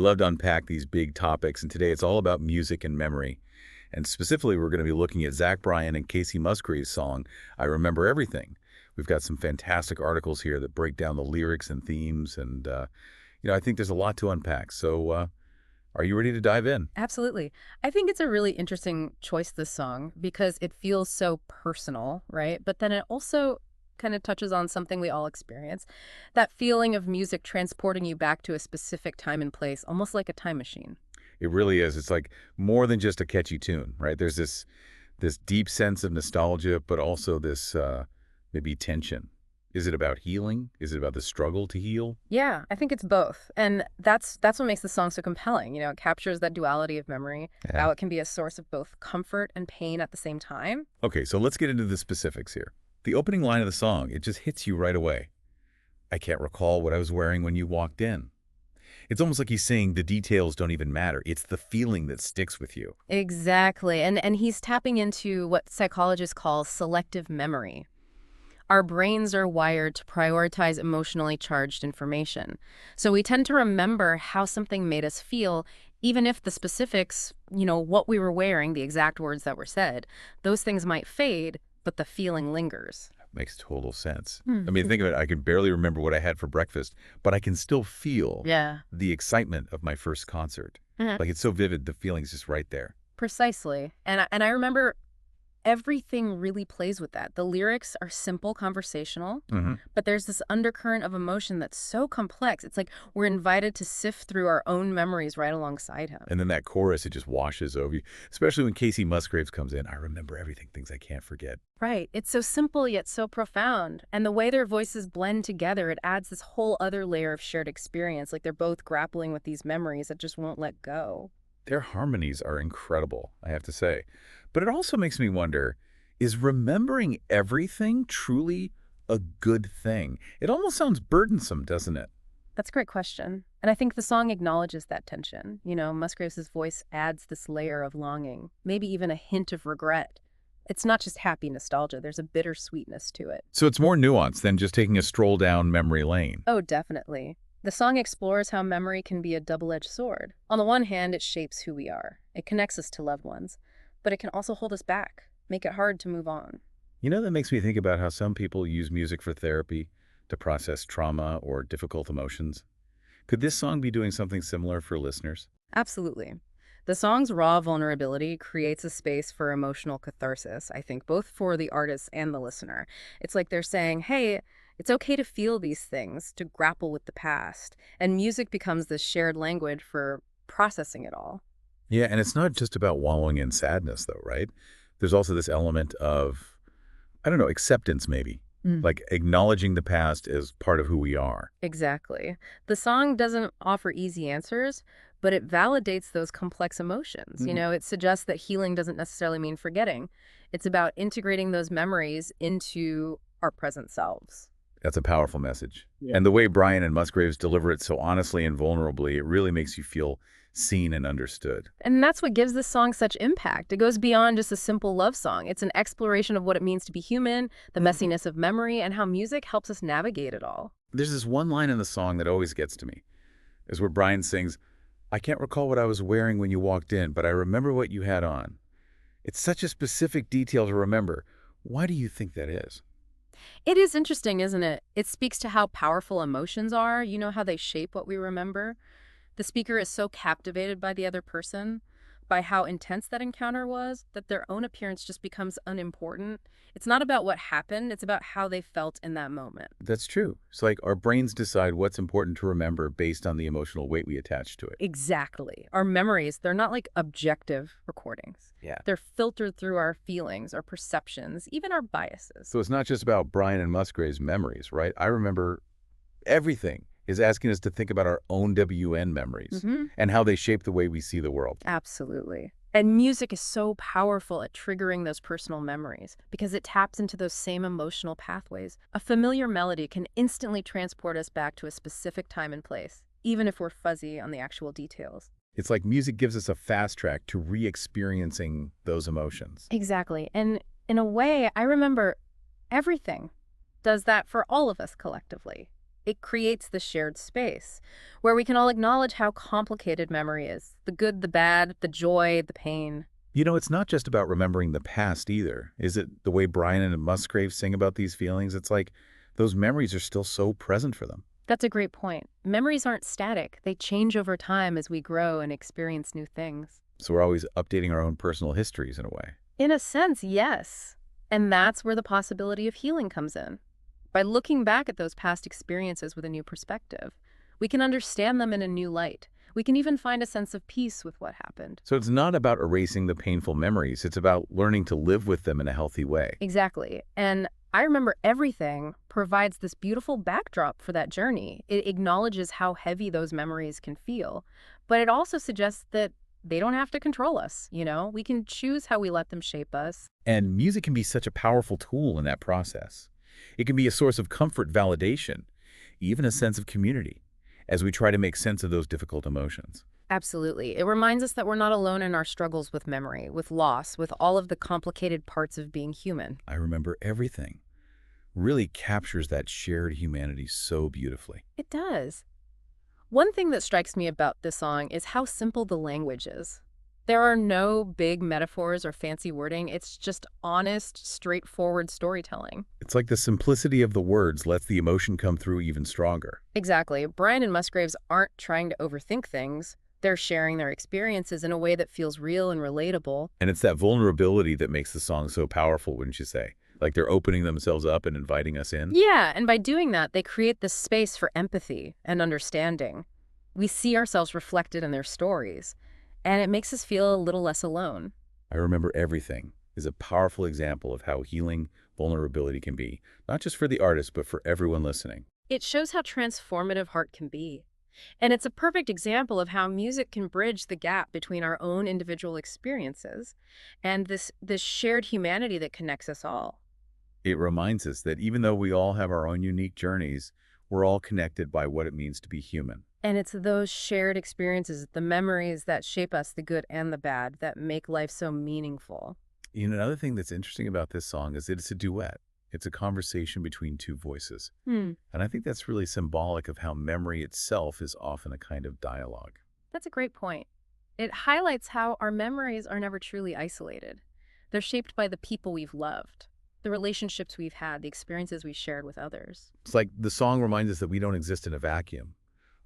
love to unpack these big topics, and today it's all about music and memory. And specifically, we're going to be looking at Bryan and Kacey Musgraves' song, I Remember Everything. We've got some fantastic articles here that break down the lyrics and themes, and, I think there's a lot to unpack. So are you ready to dive in? Absolutely. I think it's a really interesting choice, this song, because it feels so personal, right? But then it also kind of touches on something we all experience, that feeling of music transporting you back to a specific time and place, almost like a time machine. It really is. It's like more than just a catchy tune, right? There's this deep sense of nostalgia, but also this maybe tension. Is it about healing? Is it about the struggle to heal? Yeah, I think it's both. And that's what makes the song so compelling. It captures that duality of memory, Yeah. how it can be a source of both comfort and pain at the same time. Okay, so let's get into the specifics here. The opening line of the song, it just hits you right away. I can't recall what I was wearing when you walked in. It's almost like he's saying the details don't even matter. It's the feeling that sticks with you. Exactly. And he's tapping into what psychologists call selective memory. Our brains are wired to prioritize emotionally charged information. So we tend to remember how something made us feel, even if the specifics, what we were wearing, the exact words that were said, those things might fade, but the feeling lingers. Makes total sense. Hmm. I mean, think of it. I can barely remember what I had for breakfast, but I can still feel Yeah. the excitement of my first concert. Mhm. Like, it's so vivid, the feeling's just right there. Precisely. And I remember everything really plays with that. The lyrics are simple, conversational, Hmm. but there's this undercurrent of emotion that's so complex. It's like we're invited to sift through our own memories right alongside him. And then that chorus, it just washes over you, especially when Kacey Musgraves comes in. I remember everything, things I can't forget. Right. It's so simple yet so profound. And the way their voices blend together, it adds this whole other layer of shared experience. Like they're both grappling with these memories that just won't let go. Their harmonies are incredible, I have to say. But it also makes me wonder, is remembering everything truly a good thing? It almost sounds burdensome, doesn't it? That's a great question. And I think the song acknowledges that tension. Musgraves' voice adds this layer of longing, maybe even a hint of regret. It's not just happy nostalgia, there's a bittersweetness to it. So it's more nuanced than just taking a stroll down memory lane. Oh, definitely. The song explores how memory can be a double-edged sword. On the one hand, it shapes who we are. It connects us to loved ones. But it can also hold us back, make it hard to move on. That makes me think about how some people use music for therapy to process trauma or difficult emotions. Could this song be doing something similar for listeners? Absolutely. The song's raw vulnerability creates a space for emotional catharsis, I think, both for the artist and the listener. It's like they're saying, hey, it's okay to feel these things, to grapple with the past. And music becomes this shared language for processing it all. Yeah, and it's not just about wallowing in sadness, though, right? There's also this element of, I don't know, acceptance maybe, like acknowledging the past as part of who we are. Exactly. The song doesn't offer easy answers, but it validates those complex emotions. It suggests that healing doesn't necessarily mean forgetting. It's about integrating those memories into our present selves. That's a powerful message. Yeah. And the way Bryan and Musgraves deliver it so honestly and vulnerably, it really makes you feel seen and understood. And that's what gives this song such impact. It goes beyond just a simple love song. It's an exploration of what it means to be human, the messiness of memory, and how music helps us navigate it all. There's this one line in the song that always gets to me, is where Bryan sings, I can't recall what I was wearing when you walked in, but I remember what you had on. It's such a specific detail to remember. Why do you think that is? It is interesting, isn't it? It speaks to how powerful emotions are, how they shape what we remember. The speaker is so captivated by the other person, by how intense that encounter was, that their own appearance just becomes unimportant. It's not about what happened, it's about how they felt in that moment. That's true. It's like our brains decide what's important to remember based on the emotional weight we attach to it. Exactly. Our memories, they're not like objective recordings. Yeah. They're filtered through our feelings, our perceptions, even our biases. So it's not just about Bryan and Musgrave's memories, right? I remember everything is asking us to think about our own WN memories and how they shape the way we see the world. Absolutely. And music is so powerful at triggering those personal memories because it taps into those same emotional pathways. A familiar melody can instantly transport us back to a specific time and place, even if we're fuzzy on the actual details. It's like music gives us a fast track to re-experiencing those emotions. Exactly. And in a way, I remember everything does that for all of us collectively. It creates the shared space where we can all acknowledge how complicated memory is, the good, the bad, the joy, the pain. It's not just about remembering the past either. Is it the way Bryan and Musgraves sing about these feelings? It's like those memories are still so present for them. That's a great point. Memories aren't static. They change over time as we grow and experience new things. So we're always updating our own personal histories in a way. In a sense, yes. And that's where the possibility of healing comes in. By looking back at those past experiences with a new perspective, we can understand them in a new light. We can even find a sense of peace with what happened. So it's not about erasing the painful memories. It's about learning to live with them in a healthy way. Exactly. And I Remember Everything provides this beautiful backdrop for that journey. It acknowledges how heavy those memories can feel, but it also suggests that they don't have to control us, We can choose how we let them shape us. And music can be such a powerful tool in that process. It can be a source of comfort, validation, even a sense of community, as we try to make sense of those difficult emotions. Absolutely. It reminds us that we're not alone in our struggles with memory, with loss, with all of the complicated parts of being human. I Remember Everything really captures that shared humanity so beautifully. It does. One thing that strikes me about this song is how simple the language is. There are no big metaphors or fancy wording. It's just honest, straightforward storytelling. It's like the simplicity of the words lets the emotion come through even stronger. Exactly. Bryan and Musgraves aren't trying to overthink things. They're sharing their experiences in a way that feels real and relatable. And it's that vulnerability that makes the song so powerful, wouldn't you say? Like they're opening themselves up and inviting us in. Yeah, and by doing that, they create this space for empathy and understanding. We see ourselves reflected in their stories, and it makes us feel a little less alone. I Remember Everything is a powerful example of how healing vulnerability can be, not just for the artist, but for everyone listening. It shows how transformative heart can be. And it's a perfect example of how music can bridge the gap between our own individual experiences and this shared humanity that connects us all. It reminds us that even though we all have our own unique journeys, we're all connected by what it means to be human. And it's those shared experiences, the memories that shape us, the good and the bad, that make life so meaningful. Another thing that's interesting about this song is that it's a duet. It's a conversation between two voices. Hmm. And I think that's really symbolic of how memory itself is often a kind of dialogue. That's a great point. It highlights how our memories are never truly isolated. They're shaped by the people we've loved, the relationships we've had, the experiences we shared with others. It's like the song reminds us that we don't exist in a vacuum.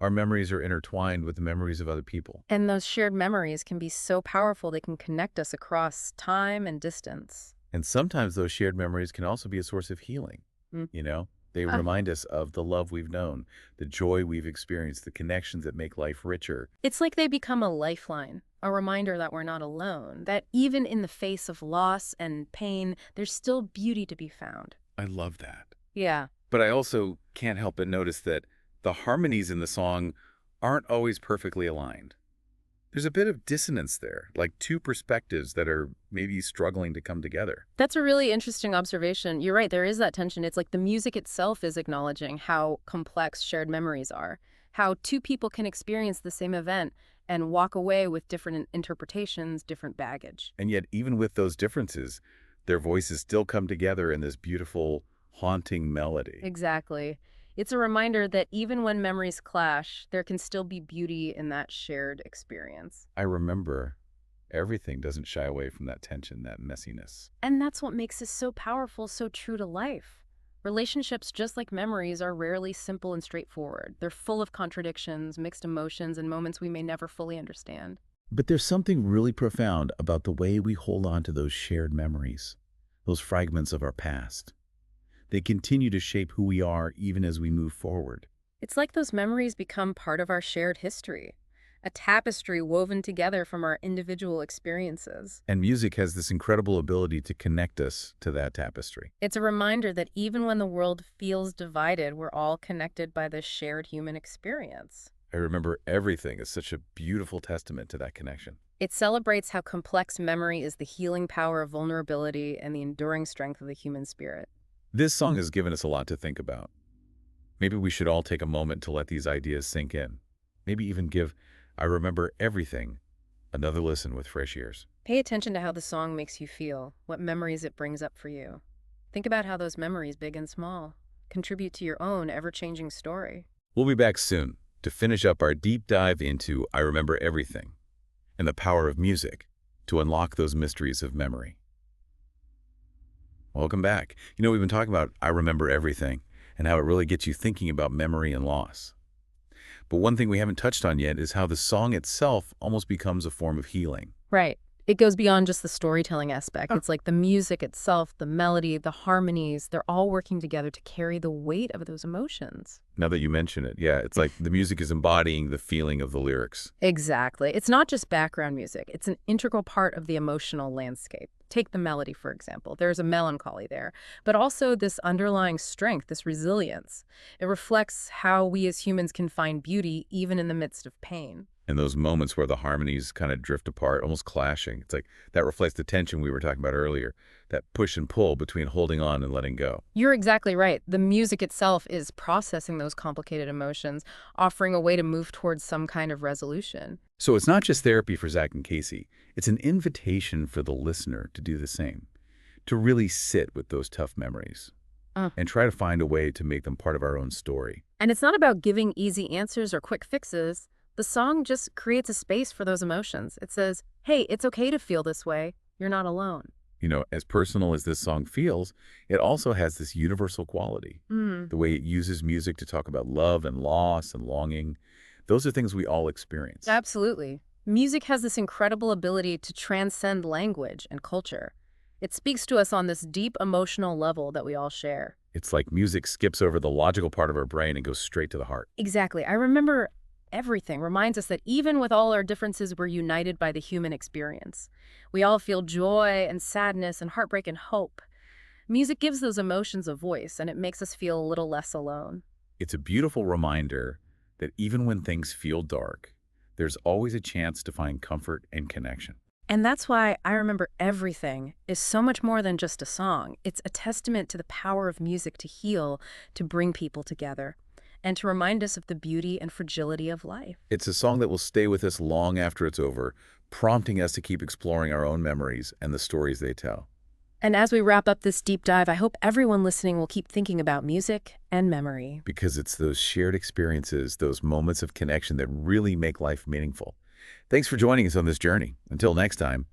Our memories are intertwined with the memories of other people. And those shared memories can be so powerful they can connect us across time and distance. And sometimes those shared memories can also be a source of healing. Mm. They Ah, remind us of the love we've known, the joy we've experienced, the connections that make life richer. It's like they become a lifeline, a reminder that we're not alone, that even in the face of loss and pain, there's still beauty to be found. I love that. Yeah. But I also can't help but notice that the harmonies in the song aren't always perfectly aligned. There's a bit of dissonance there, like two perspectives that are maybe struggling to come together. That's a really interesting observation. You're right, there is that tension. It's like the music itself is acknowledging how complex shared memories are, how two people can experience the same event and walk away with different interpretations, different baggage. And yet, even with those differences, their voices still come together in this beautiful, haunting melody. Exactly. It's a reminder that even when memories clash, there can still be beauty in that shared experience. I Remember Everything doesn't shy away from that tension, that messiness. And that's what makes this so powerful, so true to life. Relationships, just like memories, are rarely simple and straightforward. They're full of contradictions, mixed emotions, and moments we may never fully understand. But there's something really profound about the way we hold on to those shared memories, those fragments of our past. They continue to shape who we are even as we move forward. It's like those memories become part of our shared history, a tapestry woven together from our individual experiences. And music has this incredible ability to connect us to that tapestry. It's a reminder that even when the world feels divided, we're all connected by this shared human experience. I Remember Everything is such a beautiful testament to that connection. It celebrates how complex memory is, the healing power of vulnerability, and the enduring strength of the human spirit. This song has given us a lot to think about. Maybe we should all take a moment to let these ideas sink in. Maybe even give I Remember Everything another listen with fresh ears. Pay attention to how the song makes you feel, what memories it brings up for you. Think about how those memories, big and small, contribute to your own ever-changing story. We'll be back soon to finish up our deep dive into I Remember Everything and the power of music to unlock those mysteries of memory. Welcome back. We've been talking about I Remember Everything and how it really gets you thinking about memory and loss. But one thing we haven't touched on yet is how the song itself almost becomes a form of healing. Right. It goes beyond just the storytelling aspect. It's like the music itself, the melody, the harmonies, they're all working together to carry the weight of those emotions. Now that you mention it, yeah, it's like the music is embodying the feeling of the lyrics. Exactly. It's not just background music. It's an integral part of the emotional landscape. Take the melody, for example. There's a melancholy there, but also this underlying strength, this resilience. It reflects how we as humans can find beauty even in the midst of pain. And those moments where the harmonies kind of drift apart, almost clashing. It's like that reflects the tension we were talking about earlier, that push and pull between holding on and letting go. You're exactly right. The music itself is processing those complicated emotions, offering a way to move towards some kind of resolution. So it's not just therapy for Zach and Kacey. It's an invitation for the listener to do the same, to really sit with those tough memories and try to find a way to make them part of our own story. And it's not about giving easy answers or quick fixes. The song just creates a space for those emotions. It says, hey, it's okay to feel this way. You're not alone. As personal as this song feels, it also has this universal quality. The way it uses music to talk about love and loss and longing. Those are things we all experience. Absolutely. Music has this incredible ability to transcend language and culture. It speaks to us on this deep emotional level that we all share. It's like music skips over the logical part of our brain and goes straight to the heart. Exactly. I remember everything reminds us that even with all our differences, we're united by the human experience. We all feel joy and sadness and heartbreak and hope. Music gives those emotions a voice, and it makes us feel a little less alone. It's a beautiful reminder that even when things feel dark, there's always a chance to find comfort and connection. And that's why I Remember Everything is so much more than just a song. It's a testament to the power of music to heal, to bring people together, and to remind us of the beauty and fragility of life. It's a song that will stay with us long after it's over, prompting us to keep exploring our own memories and the stories they tell. And as we wrap up this deep dive, I hope everyone listening will keep thinking about music and memory. Because it's those shared experiences, those moments of connection that really make life meaningful. Thanks for joining us on this journey. Until next time.